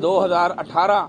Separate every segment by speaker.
Speaker 1: 2018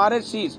Speaker 1: RHCs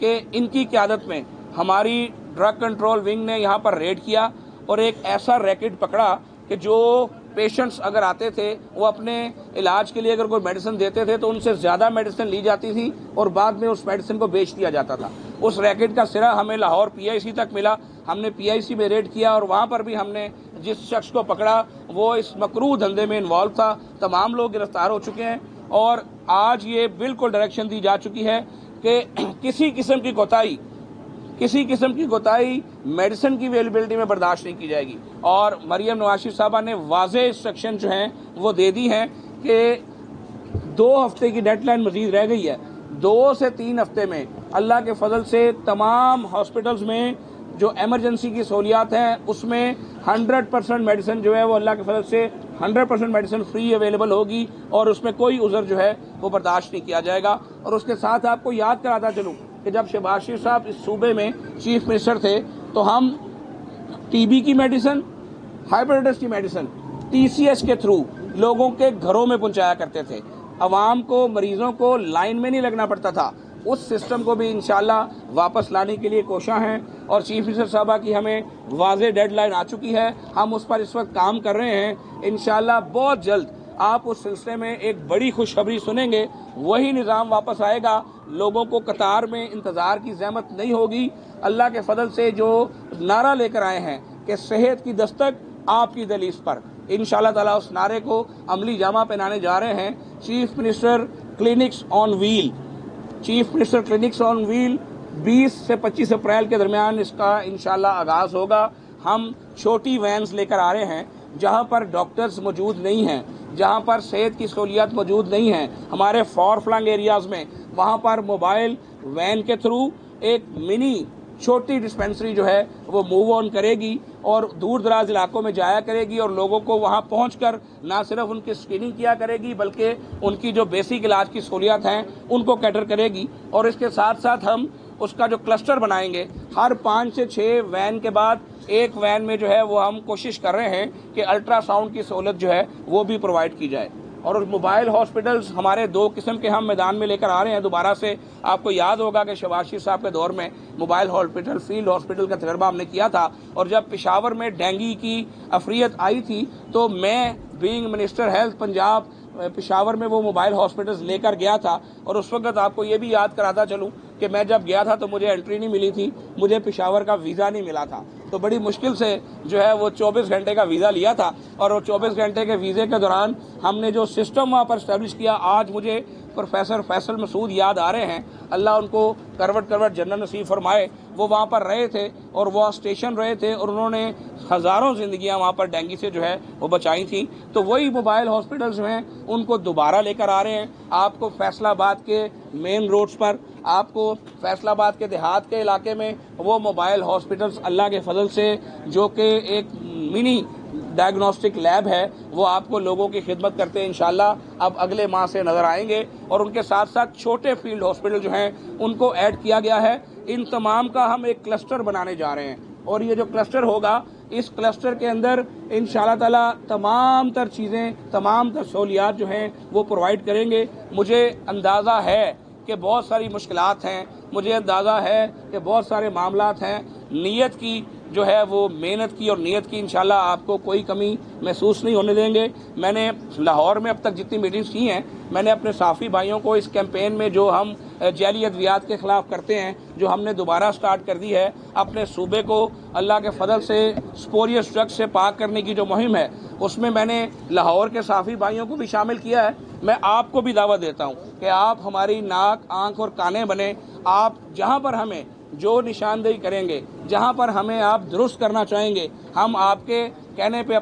Speaker 1: کہ ان کی قیادت میں ہماری ڈرگ کنٹرول ونگ نے یہاں پر ریڈ کیا اور ایک ایسا ریکٹ پکڑا کہ جو پیشنٹس اگر آتے تھے وہ اپنے علاج کے لیے اگر کوئی میڈیسن دیتے تھے تو ان سے زیادہ میڈیسن لی جاتی تھی اور بعد میں اس میڈیسن کو بیچ دیا جاتا تھا. اس ریکٹ کا سرا ہمیں لاہور پی آئی سی تک ملا. ہم نے پی آئی سی میں ریڈ کیا اور وہاں پر بھی ہم نے جس شخص کو پکڑا وہ اس مکروہ دھندے میں انوالو تھا. تمام لوگ گرفتار ہو چکے ہیں اور آج یہ بالکل ڈائریکشن دی جا چکی ہے کہ کسی قسم کی کوتاہی میڈیسن کی اویلیبلٹی میں برداشت نہیں کی جائے گی. اور مریم نواز شریف صاحبہ نے واضح انسٹرکشن جو ہیں وہ دے دی ہیں کہ 2 ہفتے کی ڈیڈ لائن مزید رہ گئی ہے. 2 سے 3 ہفتے میں اللہ کے فضل سے تمام ہاسپٹلز میں جو ایمرجنسی کی سہولیات ہیں اس میں 100% میڈیسن جو ہے وہ اللہ کے فضل سے 100% میڈیسن فری اویلیبل ہوگی اور اس میں کوئی عذر جو ہے وہ برداشت نہیں کیا جائے گا. اور اس کے ساتھ آپ کو یاد کراتا چلوں کہ جب شہباز شریف صاحب اس صوبے میں چیف منسٹر تھے تو ہم ٹی بی کی میڈیسن، ہیپیٹائٹس کی میڈیسن ٹی سی ایس کے تھرو لوگوں کے گھروں میں پہنچایا کرتے تھے. عوام کو، مریضوں کو لائن میں نہیں لگنا پڑتا تھا. اس سسٹم کو بھی انشاءاللہ واپس لانے کے لیے کوشاں ہیں اور چیف منسٹر صاحبہ کی ہمیں واضح ڈیڈ لائن آ چکی ہے. ہم اس پر اس وقت کام کر رہے ہیں. انشاءاللہ بہت جلد آپ اس سلسلے میں ایک بڑی خوشخبری سنیں گے. وہی نظام واپس آئے گا. لوگوں کو قطار میں انتظار کی زحمت نہیں ہوگی. اللہ کے فضل سے جو نعرہ لے کر آئے ہیں کہ صحت کی دستک آپ کی دہلیز پر، انشاءاللہ تعالیٰ اس نعرے کو عملی جامہ پہنانے جا رہے ہیں. چیف منسٹر کلینکس آن ویل 20 سے 25 اپریل کے درمیان اس کا انشاءاللہ آغاز ہوگا. ہم چھوٹی وینز لے کر آ رہے ہیں جہاں پر ڈاکٹرز موجود نہیں ہیں، جہاں پر صحت کی سہولیات موجود نہیں ہیں ہمارے فار فلنگ ایریاز میں، وہاں پر موبائل وین کے تھرو ایک منی چھوٹی ڈسپینسری جو ہے وہ موو آن کرے گی اور دور دراز علاقوں میں جایا کرے گی اور لوگوں کو وہاں پہنچ کر نہ صرف ان کی اسکریننگ کیا کرے گی بلکہ ان کی جو بیسک علاج کی سہولیات ہیں ان کو کیٹر کرے گی. اور اس کے ساتھ ساتھ ہم اس کا جو کلسٹر بنائیں گے، ہر 5 سے 6 وین کے بعد ایک وین میں جو ہے وہ ہم کوشش کر رہے ہیں کہ الٹرا ساؤنڈ کی سہولت جو ہے وہ بھی پرووائڈ کی جائے. اور موبائل ہاسپٹلز ہمارے 2 قسم کے ہم میدان میں لے کر آ رہے ہیں. دوبارہ سے آپ کو یاد ہوگا کہ شہباز شریف صاحب کے دور میں موبائل ہاسپٹل، فیلڈ ہاسپٹل کا تجربہ ہم نے کیا تھا. اور جب پشاور میں ڈینگی کی افریت آئی تھی تو میں being minister health Punjab Peshawar میں وہ موبائل ہاسپٹلز لے کر گیا تھا. اور اس وقت آپ کو یہ بھی یاد کراتا چلوں کہ میں جب گیا تھا تو مجھے انٹری نہیں ملی تھی، مجھے پشاور کا ویزا نہیں ملا تھا. تو بڑی مشکل سے جو ہے وہ 24 گھنٹے کا ویزا لیا تھا اور وہ 24 گھنٹے کے ویزے کے دوران ہم نے جو سسٹم وہاں پر اسٹیبلش کیا، آج مجھے پروفیسر فیصل مسعود یاد آ رہے ہیں، اللہ ان کو کروٹ جنت نصیب فرمائے. وہ وہاں پر رہے تھے اور وہ اسٹیشن رہے تھے اور انہوں نے ہزاروں زندگیاں وہاں پر ڈینگی سے جو ہے وہ بچائی تھیں. تو وہی موبائل ہاسپٹلز ہیں ان کو دوبارہ لے کر آ رہے ہیں. آپ کو فیصل آباد کے مین روڈز پر، آپ کو فیصل آباد کے دیہات کے علاقے میں وہ موبائل ہاسپٹلز اللہ کے فضل سے جو کہ ایک منی ڈائگنوسٹک لیب ہے وہ آپ کو لوگوں کی خدمت کرتے ہیں انشاءاللہ اب اگلے ماہ سے نظر آئیں گے. اور ان کے ساتھ ساتھ چھوٹے فیلڈ ہاسپٹل جو ہیں ان کو ایڈ کیا گیا ہے. ان تمام کا ہم ایک کلسٹر بنانے جا رہے ہیں اور یہ جو کلسٹر ہوگا اس کلسٹر کے اندر انشاءاللہ تعالیٰ تمام تر چیزیں، تمام تر سہولیات جو ہیں وہ پرووائڈ کریں گے. مجھے اندازہ ہے کہ بہت ساری مشکلات ہیں، مجھے اندازہ ہے کہ بہت سارے معاملات ہیں. نیت کی جو ہے وہ محنت کی اور نیت کی انشاءاللہ آپ کو کوئی کمی محسوس نہیں ہونے دیں گے. میں نے لاہور میں اب تک جتنی میٹنگز کی ہیں میں نے اپنے صحافی بھائیوں کو اس کیمپین میں جو ہم جعلی ادویات کے خلاف کرتے ہیں، جو ہم نے دوبارہ سٹارٹ کر دی ہے، اپنے صوبے کو اللہ کے فضل سے سپوریس ڈرگ سے پاک کرنے کی جو مہم ہے اس میں نے لاہور کے صحافی بھائیوں کو بھی شامل کیا ہے. میں آپ کو بھی دعوت دیتا ہوں کہ آپ ہماری ناک، آنکھ اور کانیں بنیں. آپ جہاں پر ہمیں جو نشاندہی کریں گے، جہاں پر ہمیں آپ درست کرنا چاہیں گے، ہم آپ کے کہنے پہ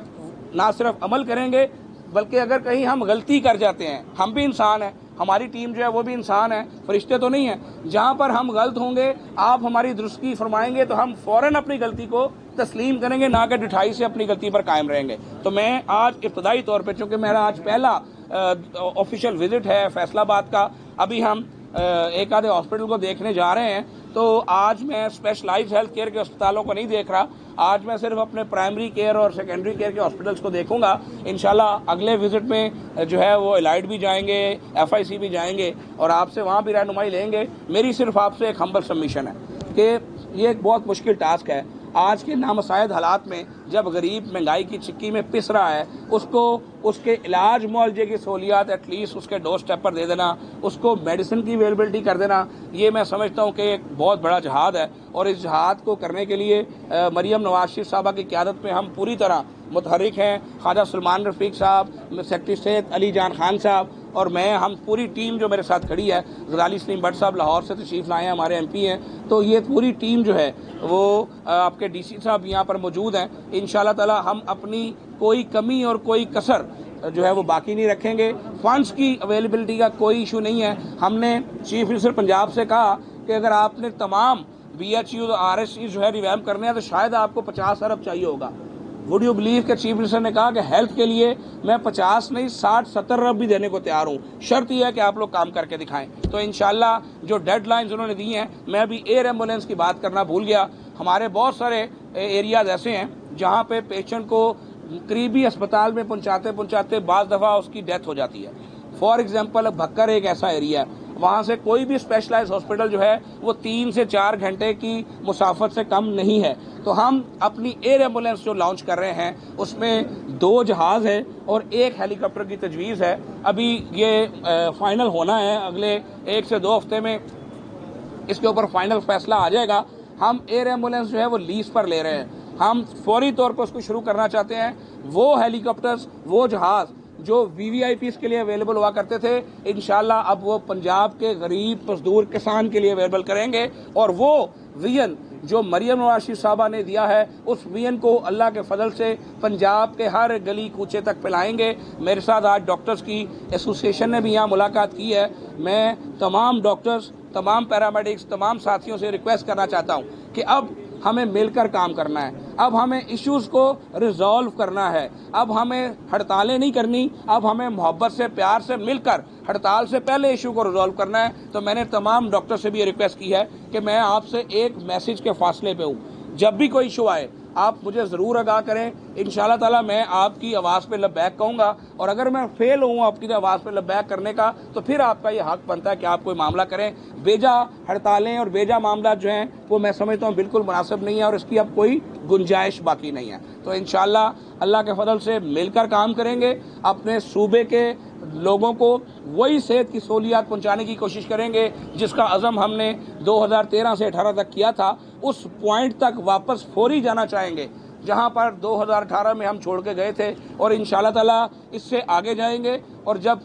Speaker 1: نہ صرف عمل کریں گے بلکہ اگر کہیں ہم غلطی کر جاتے ہیں، ہم بھی انسان ہیں، ہماری ٹیم جو ہے وہ بھی انسان ہے، فرشتے تو نہیں ہیں، جہاں پر ہم غلط ہوں گے آپ ہماری درستگی فرمائیں گے تو ہم فوراً اپنی غلطی کو تسلیم کریں گے، نہ کہ ڈٹھائی سے اپنی غلطی پر قائم رہیں گے. تو میں آج ابتدائی طور پہ، چونکہ میرا آج پہلا آفیشیل وزٹ ہے فیصل آباد کا، ابھی ہم ایک آدھے ہاسپٹل کو دیکھنے جا رہے ہیں تو آج میں اسپیشلائز ہیلتھ کیئر کے اسپتالوں کو نہیں دیکھ رہا، آج میں صرف اپنے پرائمری کیئر اور سیکنڈری کیئر کے ہاسپٹلس کو دیکھوں گا. انشاءاللہ اگلے وزٹ میں جو ہے وہ الائٹ بھی جائیں گے، FIC بھی جائیں گے اور آپ سے وہاں بھی رہنمائی لیں گے. میری صرف آپ سے ایک ہمبل سبمیشن ہے کہ یہ ایک بہت مشکل ٹاسک ہے. آج کے نامساعد حالات میں جب غریب مہنگائی کی چکی میں پس رہا ہے، اس کو اس کے علاج معالجے کی سہولیات ایٹ لیسٹ اس کے ڈور سٹیپ پر دے دینا، اس کو میڈیسن کی اویلیبلٹی کر دینا، یہ میں سمجھتا ہوں کہ ایک بہت بڑا جہاد ہے. اور اس جہاد کو کرنے کے لیے مریم نواز شریف صاحبہ کی قیادت میں ہم پوری طرح متحرک ہیں. خواجہ سلمان رفیق صاحب، سیکرٹری صحت علی جان خان صاحب اور میں، ہم پوری ٹیم جو میرے ساتھ کھڑی ہے. غزالی سلیم بٹ صاحب لاہور سے تشریف لائے ہیں، ہمارے MP ہیں. تو یہ پوری ٹیم جو ہے وہ آپ کے DC صاحب یہاں پر موجود ہیں. انشاءاللہ تعالی ہم اپنی کوئی کمی اور کوئی کسر جو ہے وہ باقی نہیں رکھیں گے. فنڈز کی اویلیبلٹی کا کوئی ایشو نہیں ہے. ہم نے چیف منسٹر پنجاب سے کہا کہ اگر آپ نے تمام BHU RSC جو ہے ریویمپ کرنے ہیں تو شاید آپ کو 50 ارب چاہیے ہوگا. وڈ یو بلیو کہ چیف منسٹر نے کہا کہ ہیلتھ کے لیے میں 50 نہیں 60-70 ارب بھی دینے کو تیار ہوں، شرط یہ ہے کہ آپ لوگ کام کر کے دکھائیں. تو انشاءاللہ جو ڈیڈ لائنز انہوں نے دی ہیں، میں ابھی ایئر ایمبولینس کی بات کرنا بھول گیا. ہمارے بہت سارے ایریاز ایسے ہیں جہاں پہ پیشنٹ کو قریبی اسپتال میں پہنچاتے بعض دفعہ اس کی ڈیتھ ہو جاتی ہے. فار ایگزامپل بھکر ایک ایسا ایریا ہے، وہاں سے کوئی بھی اسپیشلائز ہاسپٹل جو ہے وہ 3 سے 4 گھنٹے کی مسافت سے کم نہیں ہے. تو ہم اپنی ایئر ایمبولینس جو لانچ کر رہے ہیں اس میں 2 جہاز ہیں اور 1 ہیلی کاپٹر کی تجویز ہے. ابھی یہ فائنل ہونا ہے، اگلے 1 سے 2 ہفتے میں اس کے اوپر فائنل فیصلہ آ جائے گا. ہم ایئر ایمبولینس جو ہے وہ لیز پر لے رہے ہیں. ہم فوری طور پر اس کو شروع کرنا چاہتے ہیں. وہ ہیلی کاپٹرز، وہ جہاز جو VVIPs کے لیے اویلیبل ہوا کرتے تھے، انشاءاللہ اب وہ پنجاب کے غریب مزدور کسان کے لیے اویلیبل کریں گے. اور وہ ویژن جو مریم نواز شریف صاحبہ نے دیا ہے، اس ویژن کو اللہ کے فضل سے پنجاب کے ہر گلی کوچے تک پھیلائیں گے. میرے ساتھ آج ڈاکٹرز کی ایسوسیشن نے بھی یہاں ملاقات کی ہے. میں تمام ڈاکٹرز، تمام پیرامیڈکس، تمام ساتھیوں سے ریکویسٹ کرنا چاہتا ہوں کہ اب ہمیں مل کر کام کرنا ہے. اب ہمیں ایشوز کو ریزالو کرنا ہے. اب ہمیں ہڑتالیں نہیں کرنی، اب ہمیں محبت سے، پیار سے مل کر ہڑتال سے پہلے ایشو کو ریزالو کرنا ہے. تو میں نے تمام ڈاکٹر سے بھی یہ ریکویسٹ کی ہے کہ میں آپ سے ایک میسج کے فاصلے پہ ہوں. جب بھی کوئی ایشو آئے آپ مجھے ضرور آگاہ کریں. انشاءاللہ تعالیٰ میں آپ کی آواز پہ لبیک کہوں گا، اور اگر میں فیل ہوں آپ کی آواز پہ لبیک کرنے کا تو پھر آپ کا یہ حق بنتا ہے کہ آپ کوئی معاملہ کریں. بیجا ہڑتالیں اور بیجا معاملات جو ہیں وہ میں سمجھتا ہوں بالکل مناسب نہیں ہے اور اس کی اب کوئی گنجائش باقی نہیں ہے. تو انشاءاللہ اللہ کے فضل سے مل کر کام کریں گے. اپنے صوبے کے لوگوں کو وہی صحت کی سہولیات پہنچانے کی کوشش کریں گے جس کا عزم ہم نے 2013 سے 18 تک کیا تھا. اس پوائنٹ تک واپس فوری جانا چاہیں گے جہاں پر 2018 میں ہم چھوڑ کے گئے تھے، اور انشاءاللہ تعالیٰ اس سے آگے جائیں گے. اور جب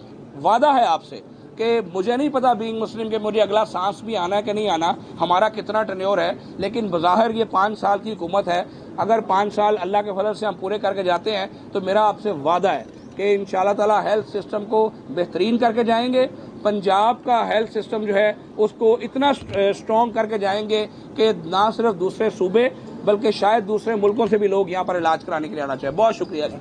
Speaker 1: وعدہ ہے آپ سے کہ مجھے نہیں پتا بینگ مسلم کہ مجھے اگلا سانس بھی آنا ہے کہ نہیں آنا، ہمارا کتنا ٹینیور ہے، لیکن بظاہر یہ 5 سال کی حکومت ہے. اگر 5 سال اللہ کے فضل سے ہم پورے کر کے جاتے ہیں تو میرا آپ سے وعدہ ہے کہ انشاءاللہ تعالیٰ ہیلتھ سسٹم کو بہترین کر کے جائیں گے. پنجاب کا ہیلتھ سسٹم جو ہے اس کو اتنا اسٹرانگ کر کے جائیں گے کہ نہ صرف دوسرے صوبے بلکہ شاید دوسرے ملکوں سے بھی لوگ یہاں پر علاج کرانے کے لیے آنا چاہے. بہت شکریہ.